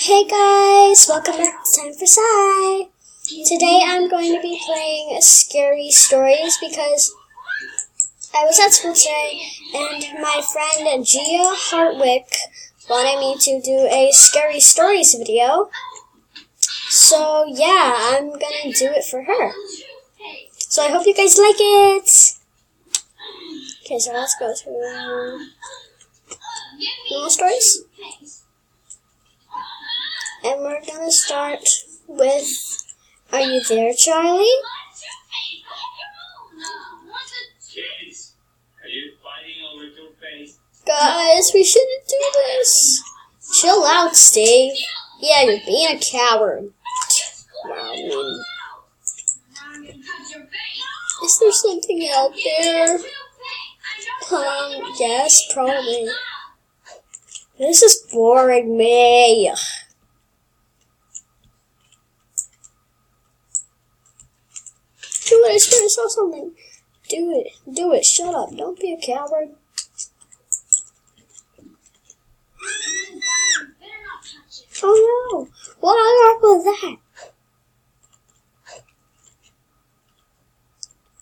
Hey guys, welcome back to Time for Sigh. Today I'm going to be playing scary stories because I was at school today and my friend Gia Hartwick wanted me to do a scary stories video. So yeah, I'm gonna do it for her. So I hope you guys like it. Okay, so let's go to normal stories. And we're gonna start with, are you there, Charlie? Guys, we shouldn't do this. Chill out, Steve. Yeah, you're being a coward. Wow, I mean, is there something out there? Yes, probably. This is boring me. Do it, I swear I saw something. Do it, shut up, don't be a coward. Oh no, what on earth was that?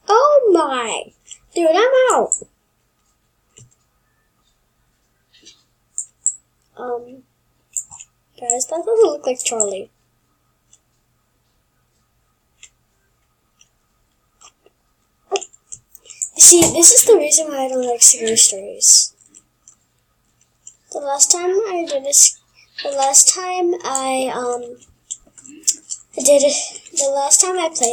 Oh my, dude, I'm out. Guys, that doesn't look like Charlie. See, this is the reason why I don't like scary stories. The last time I played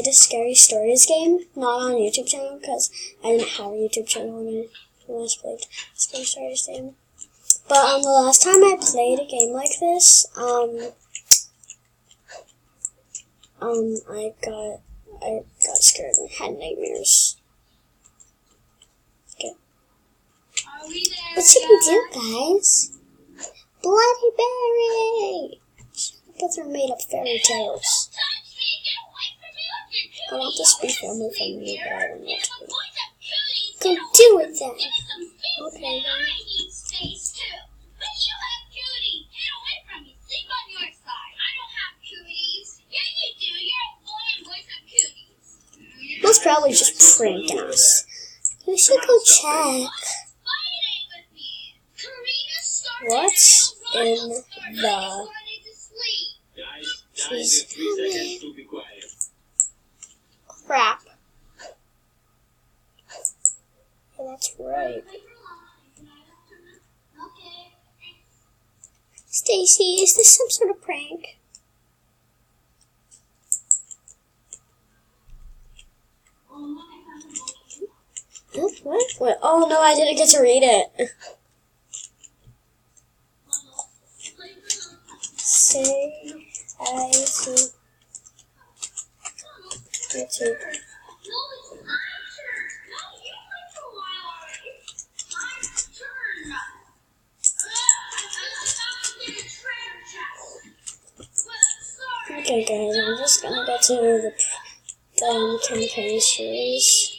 a scary stories game, not on YouTube channel because I didn't have a YouTube channel when I last played a scary stories game. But the last time I played a game like this, I got scared and had nightmares. Okay. What's the big deal, guys? Bloody Berry! Both are made up fairy tales. I want this to be family friendly, but I don't know what to do. Go do it then! Okay then. That's probably just prank us. We should go check. What's in the... She's coming. Crap. Yeah, that's right. Stacy, is this some sort of prank? What? Oh no, I didn't get to read it. Say I see YouTube. Okay guys, I'm just gonna go to the campaign series.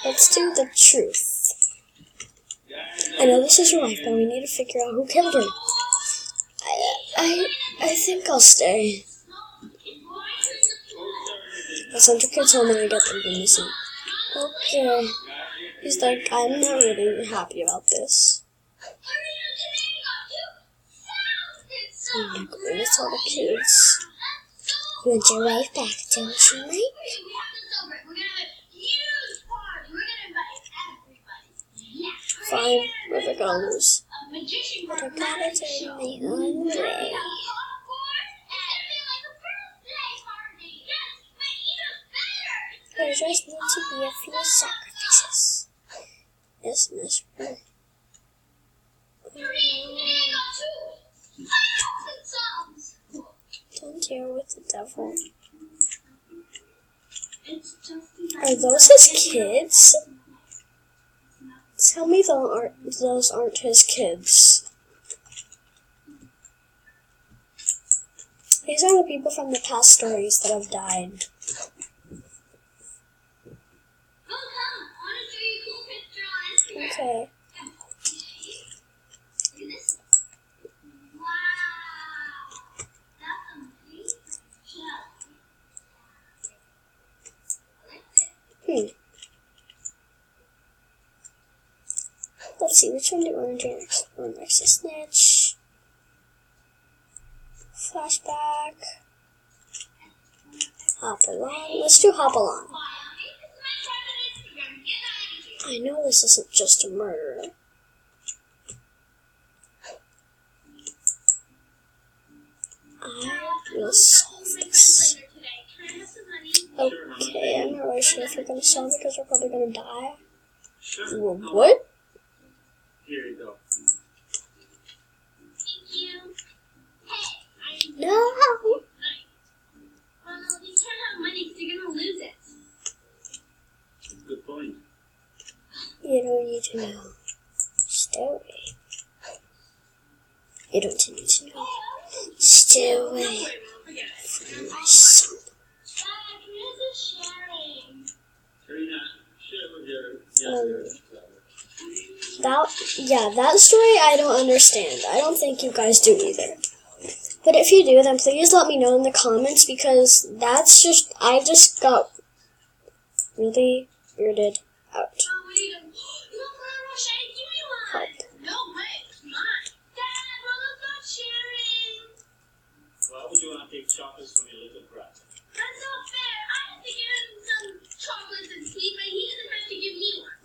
Let's do the truth. I know this is your wife, but we need to figure out who killed her. I think I'll stay. I'll send your kids home and I get them from missing. Okay. He's like, I'm not really happy about this. I'm not going to tell the kids. You want your wife back, don't you, Mike? Fine, what are gonna lose? But I gotta take my own way. There just need to be a few sacrifices. Isn't this right? Don't deal with the devil. Are those his kids? Tell me those aren't his kids. These are the people from the past stories that have died. Okay. Turn the orange and explore next to snitch. Flashback. Hop along. Let's do hop along. I know this isn't just a murder. I will solve this. Okay, I'm not really sure if we're gonna solve it because we're probably gonna die. Well, what? Here you go. No! Well, you can't have money because you're gonna lose it. Good point. You don't need to know. Stay away. You don't need to know. Stay away from my son. That story I don't understand. I don't think you guys do either. But if you do, then please let me know in the comments because I just got really weirded out. Help. Why would you want to take chocolates from your little brother? That's not fair. I have to give him some chocolates and sweets, but he doesn't have to give me one.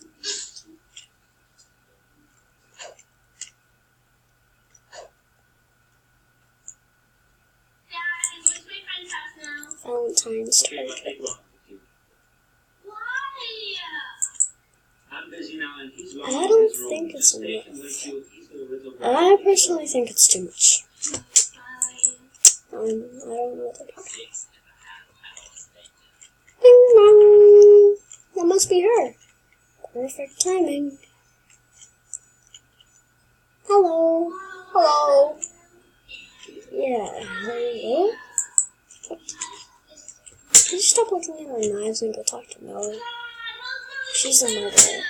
Dad, I'm going to my friend's house now. Valentine's Day. Why? I'm busy now and he's I don't think it's enough. I personally think it's too much. I don't know what they're talking about. Ding dong! That must be her. Perfect timing. Hello. Hello. Yeah, hello. Can you stop looking at our knives and go talk to Noah? She's a murderer.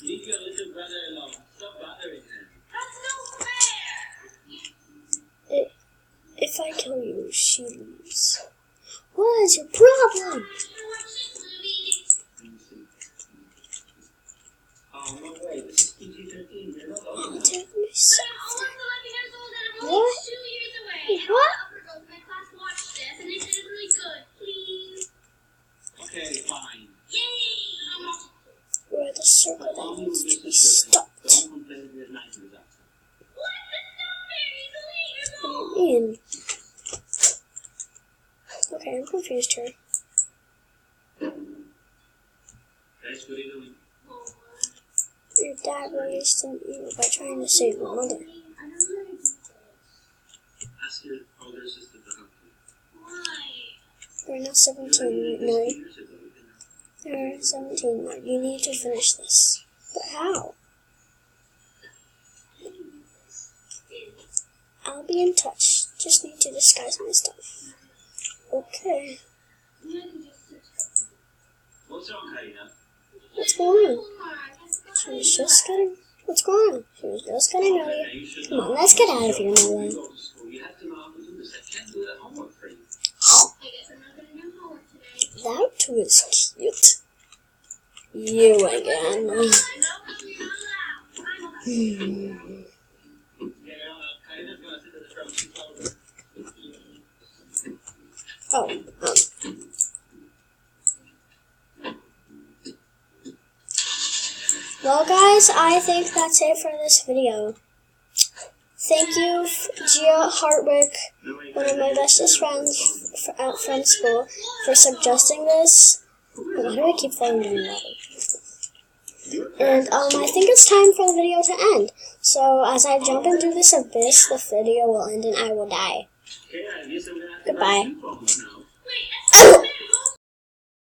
Leave your little brother alone. Stop bothering him. That's no fair. If I kill you, she leaves. What is your problem? Oh, no way. This is PG-13. You're not old enough. What? What? Okay, fine. We're at the circle that needs to be stopped. Don't complain if your knife is out. What do you mean? Okay, I'm confused here. Guys, what are you doing? Your dad raised an evil by trying to save your mother. Ask your older sister to help you. Why? You're now 17, right? You're 17 now. You need to finish this. But how? I'll be in touch. Just need to disguise my stuff. Okay. What's wrong, Karina? What's going on? She was just getting... What's going on? She was just getting ready. Come on, let's get out of here, Noah. You have to know how to do this. I can't do that homework for you. That was cute. You again. Oh, well, guys, I think that's it for this video. Thank you, Gia Hartwick, one of my bestest friends from school, for suggesting this. Why do I keep falling in the water? And I think it's time for the video to end. So as I jump into this abyss, the video will end and I will die. Goodbye.